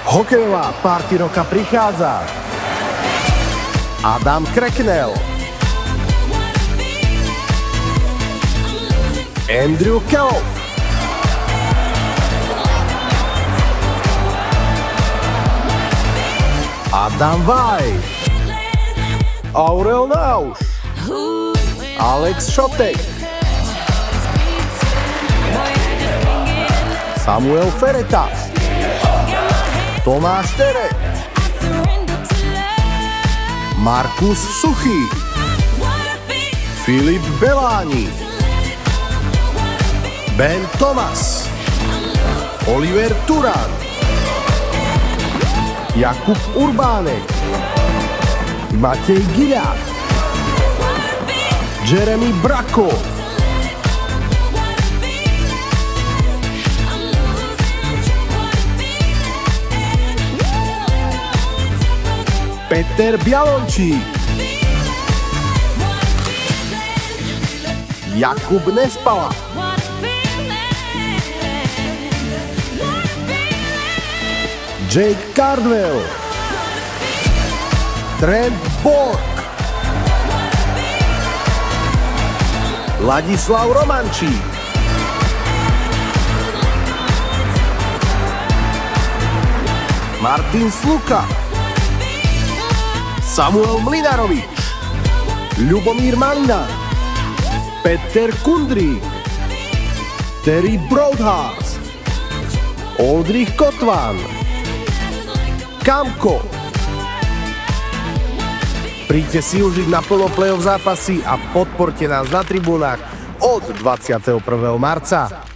Hokejová party roka prichádza. Adam Cracknell, Andrew Kelloff, Adam White, Aurel Nauš, Alex Šotek, Samuel Fereta, Tomáš Terek, Markus Suchý, Filip Beláni, Ben Thomas, Oliver Turán, Jakub Urbánek, Matej Giľák, Jeremy Brako, Peter Bialončík, Jakub Nespala, Jake Cardwell, Trent Borg, Ladislav Romančík, Martin Sluka, Samuel Mlynarovič, Ľubomír Malina, Peter Kundrík, Terry Broadhurst, Oldrich Kotván, Kamko. Príďte si užiť naplno play-off zápasy a podporte nás na tribúnach od 21. marca.